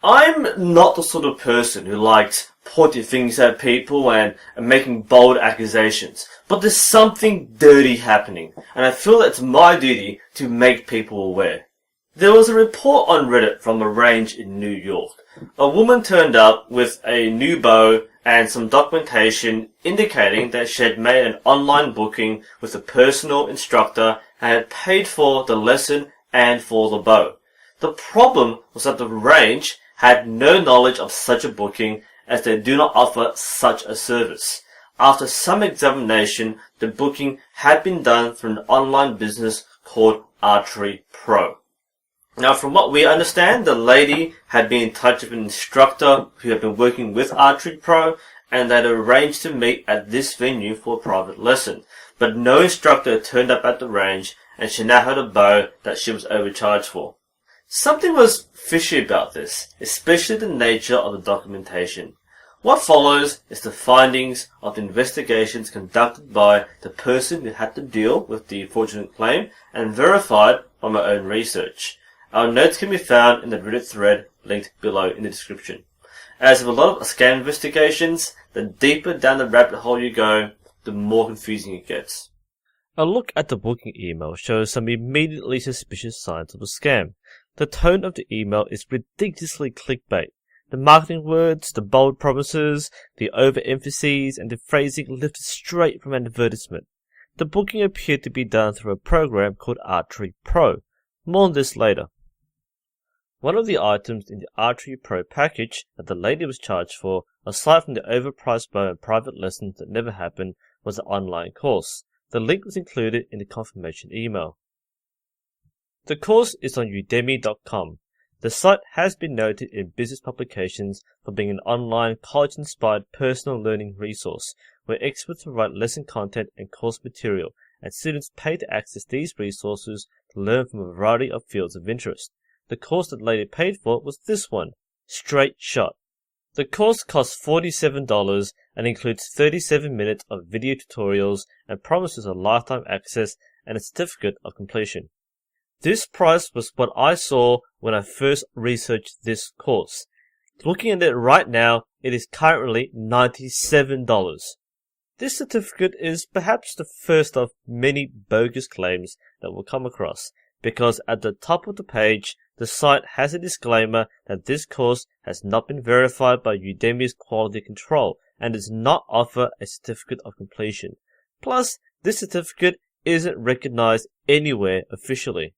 I'm not the sort of person who likes pointing fingers at people and making bold accusations, but there's something dirty happening, and I feel that it's my duty to make people aware. There was a report on Reddit from a range in New York. A woman turned up with a new bow and some documentation indicating that she had made an online booking with a personal instructor and had paid for the lesson and for the bow. The problem was that the range had no knowledge of such a booking, as they do not offer such a service. After some examination, the booking had been done through an online business called Archery Pro. Now, from what we understand, the lady had been in touch with an instructor who had been working with Archery Pro, and they had arranged to meet at this venue for a private lesson. But no instructor turned up at the range, and she now had a bow that she was overcharged for. Something was fishy about this, especially the nature of the documentation. What follows is the findings of the investigations conducted by the person who had to deal with the fraudulent claim and verified by my own research. Our notes can be found in the Reddit thread linked below in the description. As with a lot of scam investigations, the deeper down the rabbit hole you go, the more confusing it gets. A look at the booking email shows some immediately suspicious signs of a scam. The tone of the email is ridiculously clickbait. The marketing words, the bold promises, the overemphases, and the phrasing lifted straight from an advertisement. The booking appeared to be done through a program called Archery Pro. More on this later. One of the items in the Archery Pro package that the lady was charged for, aside from the overpriced bow and private lessons that never happened, was an online course. The link was included in the confirmation email. The course is on udemy.com. The site has been noted in business publications for being an online college-inspired personal learning resource where experts will write lesson content and course material, and students pay to access these resources to learn from a variety of fields of interest. The course that the lady paid for was this one, Straight Shot. The course costs $47 and includes 37 minutes of video tutorials and promises a lifetime access and a certificate of completion. This price was what I saw when I first researched this course. Looking at it right now, it is currently $97. This certificate is perhaps the first of many bogus claims that we'll come across, because at the top of the page, the site has a disclaimer that this course has not been verified by Udemy's quality control and does not offer a certificate of completion. Plus, this certificate isn't recognized anywhere officially.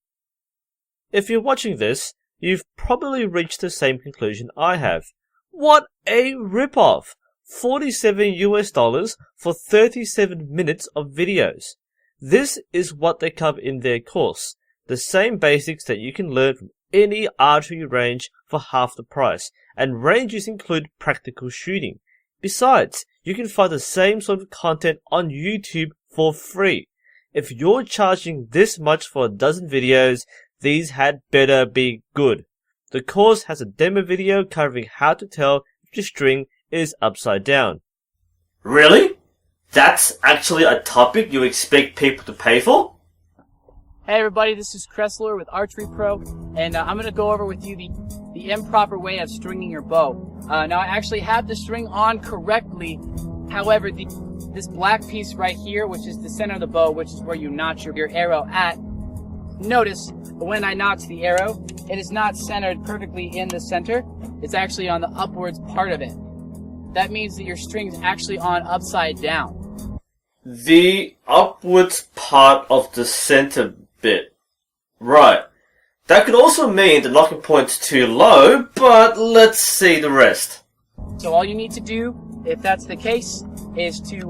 If you're watching this, you've probably reached the same conclusion I have. What a ripoff! $47 for 37 minutes of videos. This is what they cover in their course. The same basics that you can learn from any archery range for half the price, and ranges include practical shooting. Besides, you can find the same sort of content on YouTube for free. If you're charging this much for a dozen videos, these had better be good. The course has a demo video covering how to tell if your string is upside down. Really? That's actually a topic you expect people to pay for? Hey everybody, this is Kressler with Archery Pro, and I'm going to go over with you the improper way of stringing your bow. Now I actually have the string on correctly, however this black piece right here, which is the center of the bow, which is where you notch your arrow at, notice when I notch the arrow, it is not centered perfectly in the center, it's actually on the upwards part of it. That means that your string is actually on upside down. The upwards part of the center bit. Right. That could also mean the locking point's too low, but let's see the rest. So all you need to do, if that's the case, is to,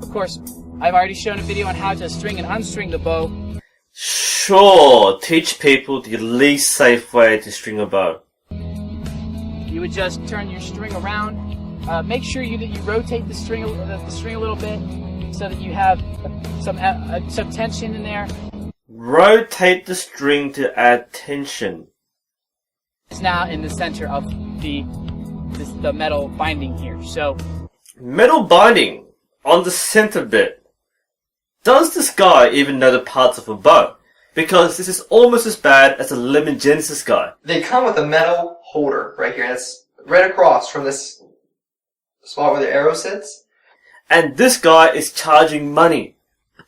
of course, I've already shown a video on how to string and unstring the bow. Sure, teach people the least safe way to string a bow. You would just turn your string around. Make sure that you rotate the string a little bit so that you have some tension in there. Rotate the string to add tension. It's now in the center of the metal binding here. So, metal binding on the center bit. Does this guy even know the parts of a bow? Because this is almost as bad as the Lemon Genesis guy. They come with a metal holder right here. And it's right across from this spot where the arrow sits. And this guy is charging money.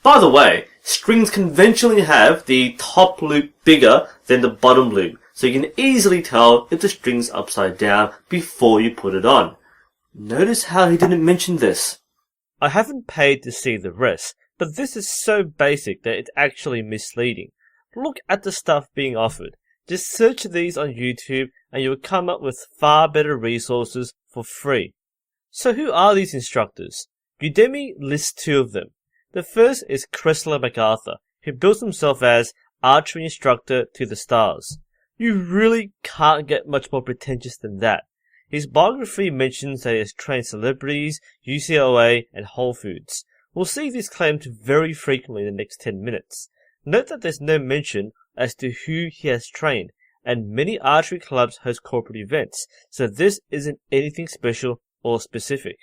By the way, strings conventionally have the top loop bigger than the bottom loop, so you can easily tell if the string's upside down before you put it on. Notice how he didn't mention this. I haven't paid to see the rest, but this is so basic that it's actually misleading. Look at the stuff being offered. Just search these on YouTube and you'll come up with far better resources for free. So who are these instructors? Udemy lists 2 of them. The first is Cressler MacArthur, who bills himself as Archery Instructor to the Stars. You really can't get much more pretentious than that. His biography mentions that he has trained celebrities, UCLA, and Whole Foods. We'll see these claims very frequently in the next 10 minutes. Note that there's no mention as to who he has trained, and many archery clubs host corporate events, so this isn't anything special or specific.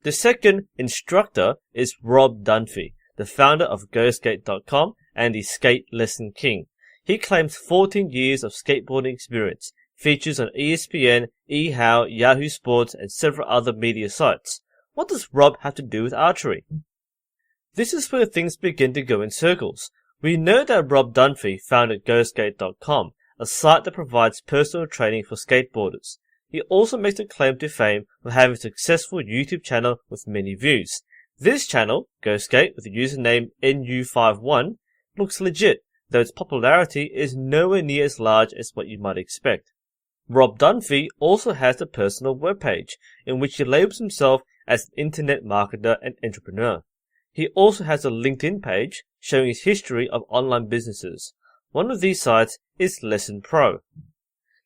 The second instructor is Rob Dunphy, the founder of GoSkate.com and the Skate Lesson King. He claims 14 years of skateboarding experience, features on ESPN, eHow, Yahoo Sports, and several other media sites. What does Rob have to do with archery? This is where things begin to go in circles. We know that Rob Dunphy founded GoSkate.com, a site that provides personal training for skateboarders. He also makes a claim to fame for having a successful YouTube channel with many views. This channel, GoSkate, with the username NU51, looks legit, though its popularity is nowhere near as large as what you might expect. Rob Dunphy also has a personal webpage, in which he labels himself as an internet marketer and entrepreneur. He also has a LinkedIn page showing his history of online businesses. One of these sites is Lesson Pro.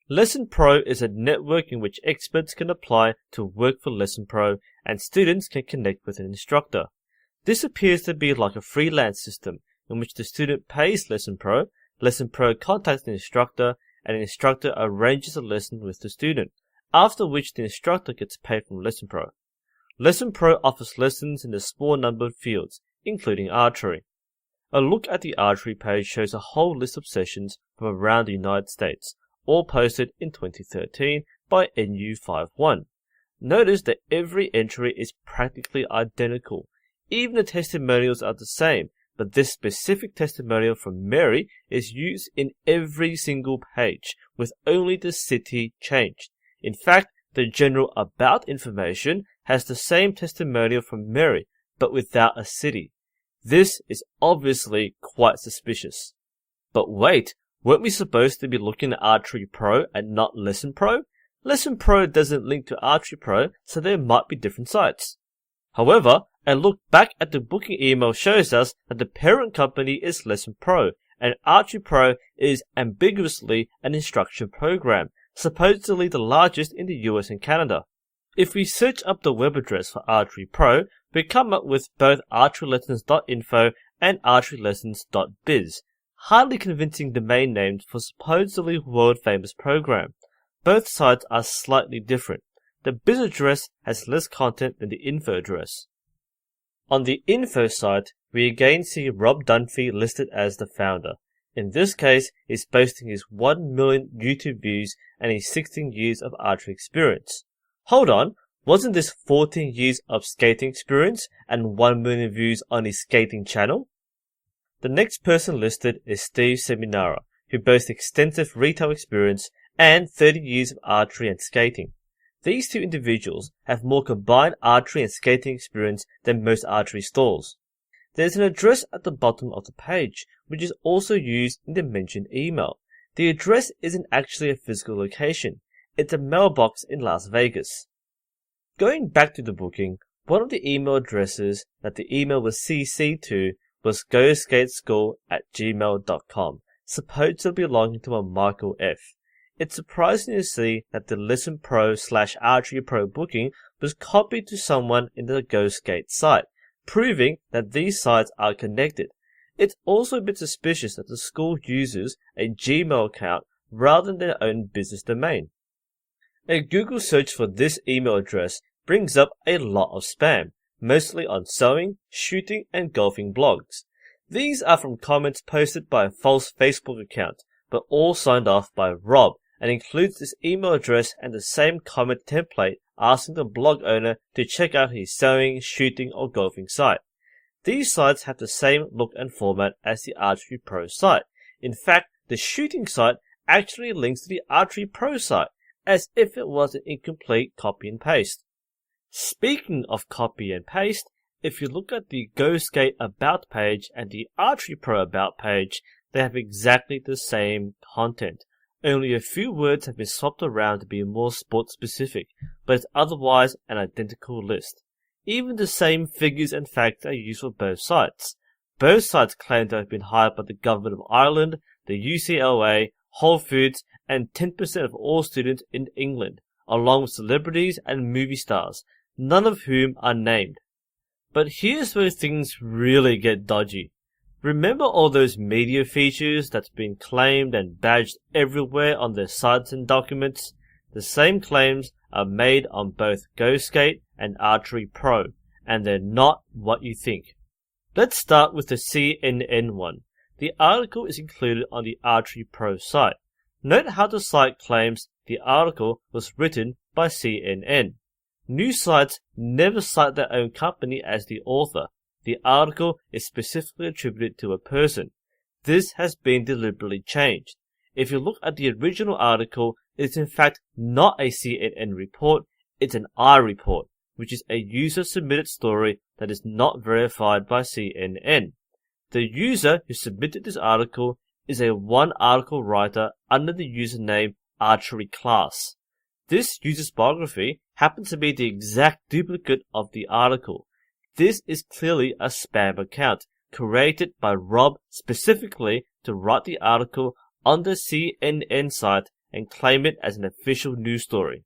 Lesson Pro is a network in which experts can apply to work for Lesson Pro and students can connect with an instructor. This appears to be like a freelance system in which the student pays Lesson Pro contacts the instructor, and an instructor arranges a lesson with the student, after which the instructor gets paid from Lesson Pro. Lesson Pro offers lessons in a small number of fields, including archery. A look at the archery page shows a whole list of sessions from around the United States, all posted in 2013 by NU51. Notice that every entry is practically identical. Even the testimonials are the same, but this specific testimonial from Mary is used in every single page, with only the city changed. In fact, the general about information has the same testimonial from Mary, but without a city. This is obviously quite suspicious. But wait, weren't we supposed to be looking at Archery Pro and not Lesson Pro? Lesson Pro doesn't link to Archery Pro, so there might be different sites. However, a look back at the booking email shows us that the parent company is Lesson Pro, and Archery Pro is ambiguously an instruction program, supposedly the largest in the US and Canada. If we search up the web address for Archery Pro, we come up with both archerylessons.info and archerylessons.biz, hardly convincing domain names for supposedly world-famous program. Both sites are slightly different. The biz address has less content than the info address. On the info site, we again see Rob Dunphy listed as the founder. In this case, he's boasting his 1 million YouTube views and his 16 years of archery experience. Hold on, wasn't this 14 years of skating experience and 1 million views on his skating channel? The next person listed is Steve Seminara, who boasts extensive retail experience and 30 years of archery and skating. These two individuals have more combined archery and skating experience than most archery stalls. There's an address at the bottom of the page, which is also used in the mentioned email. The address isn't actually a physical location. It's a mailbox in Las Vegas. Going back to the booking, one of the email addresses that the email was CC'd to was goskateschool@gmail.com, supposedly belonging to a Michael F. It's surprising to see that the Lesson Pro/Archery Pro booking was copied to someone in the GoSkate site, proving that these sites are connected. It's also a bit suspicious that the school uses a Gmail account rather than their own business domain. A Google search for this email address brings up a lot of spam, mostly on sewing, shooting, and golfing blogs. These are from comments posted by a false Facebook account, but all signed off by Rob, and includes this email address and the same comment template asking the blog owner to check out his sewing, shooting, or golfing site. These sites have the same look and format as the Archery Pro site. In fact, the shooting site actually links to the Archery Pro site, as if it was an incomplete copy and paste. Speaking of copy and paste, if you look at the Go Skate About page and the Archery Pro About page, they have exactly the same content. Only a few words have been swapped around to be more sport specific, but it's otherwise an identical list. Even the same figures and facts are used for both sites. Both sites claim to have been hired by the Government of Ireland, the UCLA, Whole Foods, and 10% of all students in England, along with celebrities and movie stars, none of whom are named. But here's where things really get dodgy. Remember all those media features that's been claimed and badged everywhere on their sites and documents? The same claims are made on both Go Skate and Archery Pro, and they're not what you think. Let's start with the CNN one. The article is included on the Archery Pro site. Note how the site claims the article was written by CNN. News sites never cite their own company as the author. The article is specifically attributed to a person. This has been deliberately changed. If you look at the original article, it's in fact not a CNN report, it's an iReport, which is a user-submitted story that is not verified by CNN. The user who submitted this article is a one-article writer under the username Archery Class. This user's biography happens to be the exact duplicate of the article. This is clearly a spam account created by Rob specifically to write the article on the CNN site and claim it as an official news story.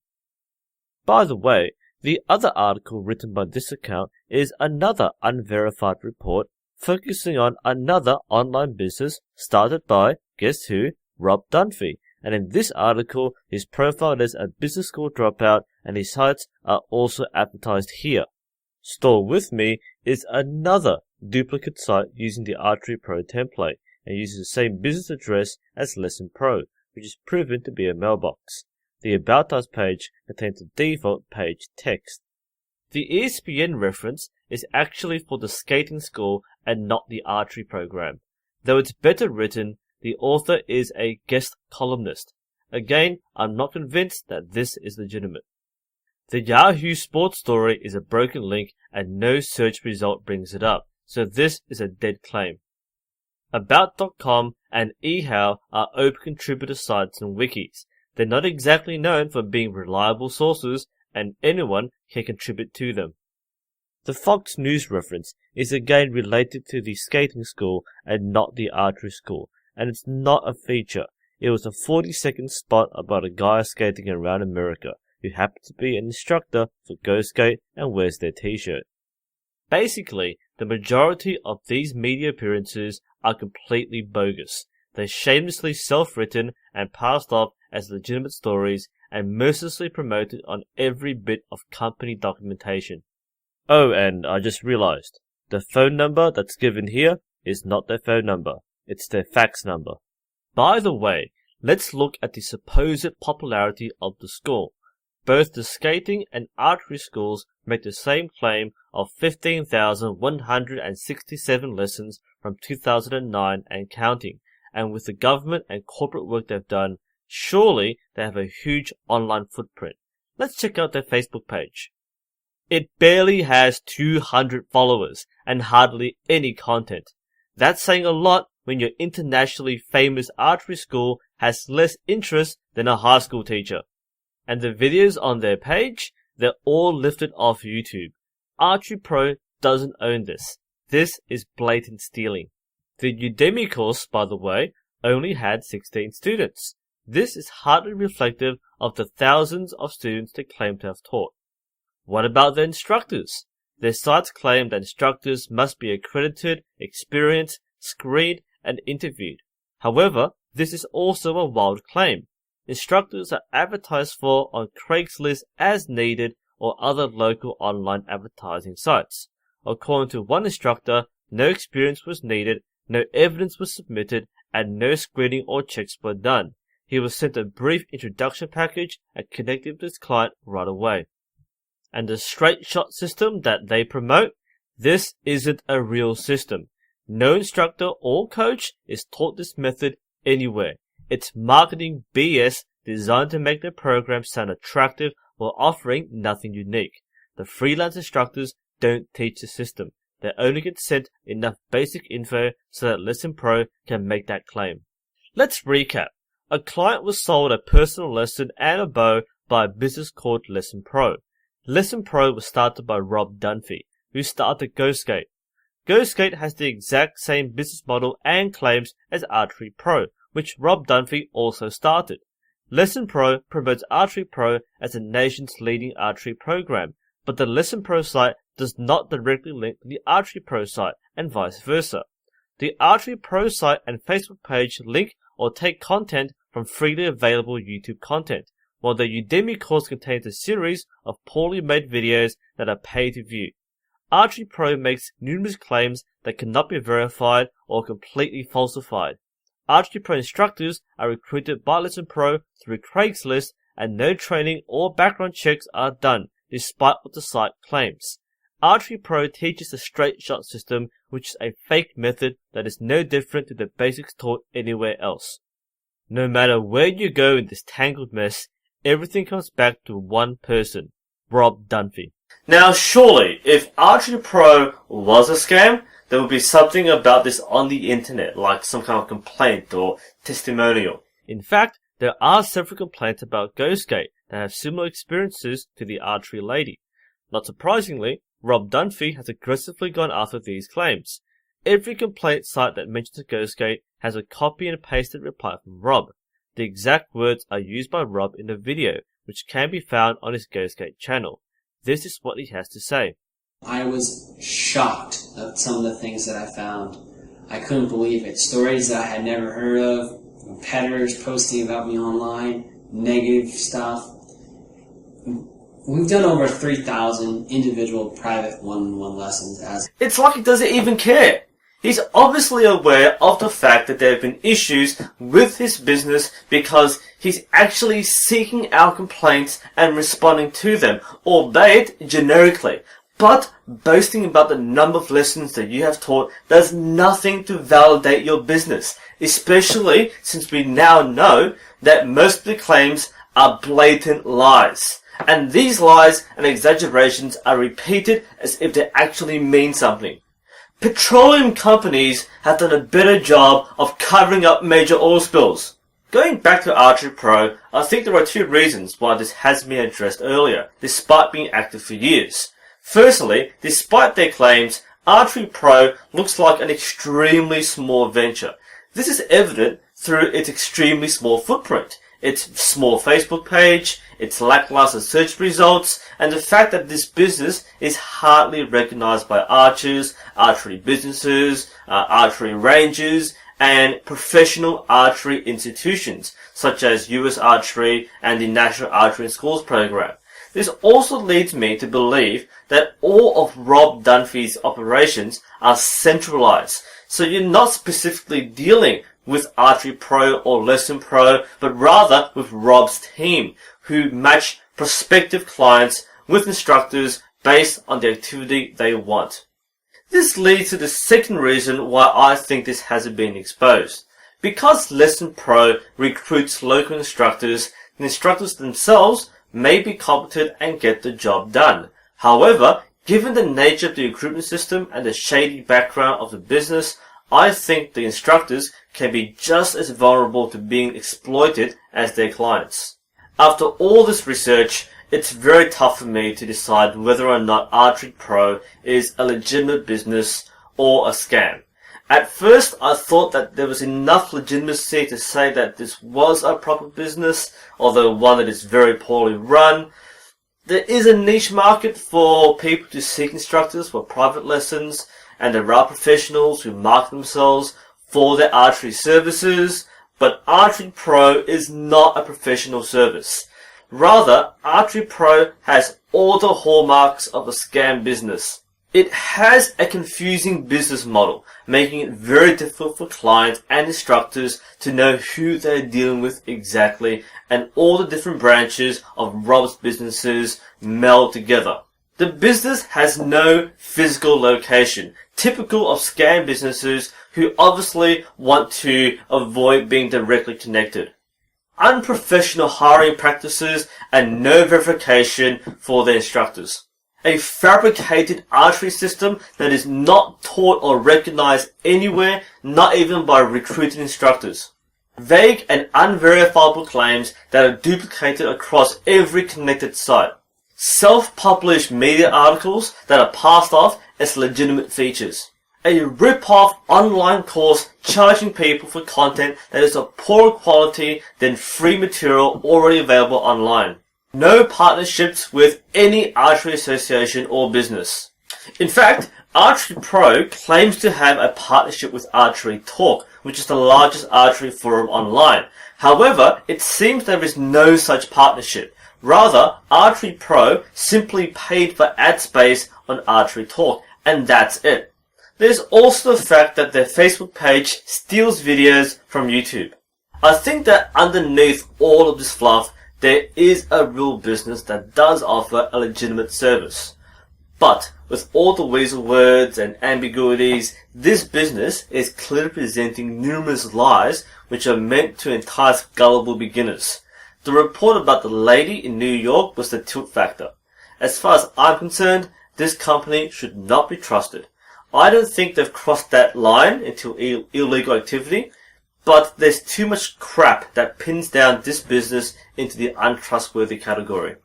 By the way, the other article written by this account is another unverified report focusing on another online business started by, guess who, Rob Dunphy. And in this article, his profile is a business school dropout and his sites are also advertised here. Store With Me is another duplicate site using the Archery Pro template and uses the same business address as Lesson Pro, which is proven to be a mailbox. The About Us page contains the default page text. The ESPN reference is actually for the skating school and not the archery program. Though it's better written, the author is a guest columnist. Again, I'm not convinced that this is legitimate. The Yahoo Sports story is a broken link and no search result brings it up, so this is a dead claim. About.com and eHow are open contributor sites and wikis. They're not exactly known for being reliable sources, and anyone can contribute to them. The Fox News reference is again related to the skating school and not the archery school, and it's not a feature. It was a 40-second spot about a guy skating around America who happens to be an instructor for Go Skate and wears their t-shirt. Basically, the majority of these media appearances are completely bogus. They're shamelessly self-written and passed off as legitimate stories and mercilessly promoted on every bit of company documentation. Oh, and I just realized, the phone number that's given here is not their phone number, it's their fax number. By the way, let's look at the supposed popularity of the school. Both the skating and archery schools make the same claim of 15,167 lessons from 2009 and counting, and with the government and corporate work they've done, surely they have a huge online footprint. Let's check out their Facebook page. It barely has 200 followers and hardly any content. That's saying a lot when your internationally famous archery school has less interest than a high school teacher. And the videos on their page, they're all lifted off YouTube. Archery Pro doesn't own this. This is blatant stealing. The Udemy course, by the way, only had 16 students. This is hardly reflective of the thousands of students they claim to have taught. What about the instructors? Their sites claim that instructors must be accredited, experienced, screened, and interviewed. However, this is also a wild claim. Instructors are advertised for on Craigslist as needed or other local online advertising sites. According to one instructor, no experience was needed, no evidence was submitted, and no screening or checks were done. He was sent a brief introduction package and connected with his client right away. And the straight shot system that they promote, this isn't a real system. No instructor or coach is taught this method anywhere. It's marketing BS designed to make their program sound attractive while offering nothing unique. The freelance instructors don't teach the system. They only get sent enough basic info so that LessonPro can make that claim. Let's recap. A client was sold a personal lesson and a bow by a business called LessonPro. LessonPro was started by Rob Dunphy, who started GoSkate. GoSkate has the exact same business model and claims as Archery Pro, which Rob Dunphy also started. LessonPro promotes Archery Pro as the nation's leading archery program, but the LessonPro site does not directly link to the Archery Pro site, and vice versa. The Archery Pro site and Facebook page link or take content from freely available YouTube content, while the Udemy course contains a series of poorly made videos that are pay to view. Archery Pro makes numerous claims that cannot be verified or completely falsified. Archery Pro instructors are recruited by LessonPro through Craigslist, and no training or background checks are done, despite what the site claims. Archery Pro teaches the straight shot system, which is a fake method that is no different to the basics taught anywhere else. No matter where you go in this tangled mess, everything comes back to one person, Rob Dunphy. Now surely, if Archery Pro was a scam, there would be something about this on the internet, like some kind of complaint or testimonial. In fact, there are several complaints about GoSkate that have similar experiences to the archery lady. Not surprisingly, Rob Dunphy has aggressively gone after these claims. Every complaint site that mentions GoSkate has a copy and pasted reply from Rob. The exact words are used by Rob in the video, which can be found on his GoSkate channel. This is what he has to say. I was shocked at some of the things that I found. I couldn't believe it. Stories that I had never heard of, competitors posting about me online, negative stuff. We've done over 3,000 individual private one-on-one lessons. It's like he doesn't even care. He's obviously aware of the fact that there have been issues with his business because he's actually seeking out complaints and responding to them, albeit generically. But boasting about the number of lessons that you have taught does nothing to validate your business, especially since we now know that most of the claims are blatant lies. And these lies and exaggerations are repeated as if they actually mean something. Petroleum companies have done a better job of covering up major oil spills. Going back to Archery Pro, I think there are two reasons why this hasn't been addressed earlier, despite being active for years. Firstly, despite their claims, Archery Pro looks like an extremely small venture. This is evident through its extremely small footprint, its small Facebook page, its lackluster search results, and the fact that this business is hardly recognized by archers, archery businesses, archery ranges, and professional archery institutions, such as US Archery and the National Archery in Schools program. This also leads me to believe that all of Rob Dunphy's operations are centralized, so you're not specifically dealing with Archery Pro or LessonPro, but rather with Rob's team, who match prospective clients with instructors based on the activity they want. This leads to the second reason why I think this hasn't been exposed. Because LessonPro recruits local instructors, the instructors themselves may be competent and get the job done. However, given the nature of the recruitment system and the shady background of the business, I think the instructors can be just as vulnerable to being exploited as their clients. After all this research, it's very tough for me to decide whether or not Archery Pro is a legitimate business or a scam. At first, I thought that there was enough legitimacy to say that this was a proper business, although one that is very poorly run. There is a niche market for people to seek instructors for private lessons, and there are professionals who market themselves for their archery services, but Archery Pro is not a professional service. Rather, Archery Pro has all the hallmarks of a scam business. It has a confusing business model, making it very difficult for clients and instructors to know who they're dealing with exactly, and all the different branches of Rob's businesses meld together. The business has no physical location, typical of scam businesses who obviously want to avoid being directly connected. Unprofessional hiring practices and no verification for their instructors. A fabricated archery system that is not taught or recognized anywhere, not even by recruited instructors. Vague and unverifiable claims that are duplicated across every connected site. Self-published media articles that are passed off as legitimate features. A rip-off online course charging people for content that is of poorer quality than free material already available online. No partnerships with any archery association or business. In fact, Archery Pro claims to have a partnership with Archery Talk, which is the largest archery forum online. However, it seems there is no such partnership. Rather, Archery Pro simply paid for ad space on Archery Talk, and that's it. There's also the fact that their Facebook page steals videos from YouTube. I think that underneath all of this fluff, there is a real business that does offer a legitimate service. But with all the weasel words and ambiguities, this business is clearly presenting numerous lies which are meant to entice gullible beginners. The report about the lady in New York was the tilt factor. As far as I'm concerned, this company should not be trusted. I don't think they've crossed that line into illegal activity, but there's too much crap that pins down this business into the untrustworthy category.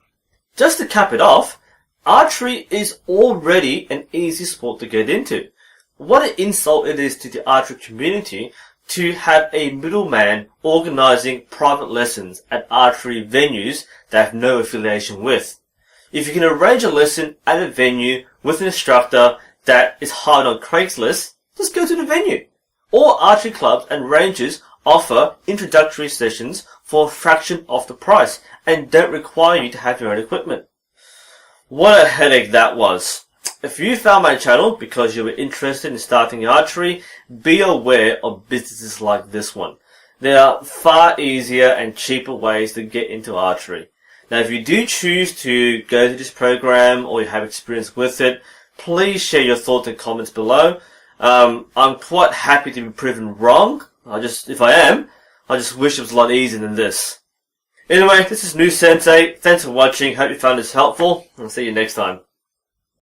Just to cap it off, archery is already an easy sport to get into. What an insult it is to the archery community to have a middleman organizing private lessons at archery venues that have no affiliation with. If you can arrange a lesson at a venue with an instructor that is hired on Craigslist, just go to the venue. All archery clubs and ranges offer introductory sessions for a fraction of the price and don't require you to have your own equipment. What a headache that was. If you found my channel because you were interested in starting archery, be aware of businesses like this one. There are far easier and cheaper ways to get into archery. Now, if you do choose to go to this program or you have experience with it, please share your thoughts and comments below. I'm quite happy to be proven wrong. If I am, I just wish it was a lot easier than this. Anyway, this is NUSensei. Thanks for watching. Hope you found this helpful. I'll see you next time.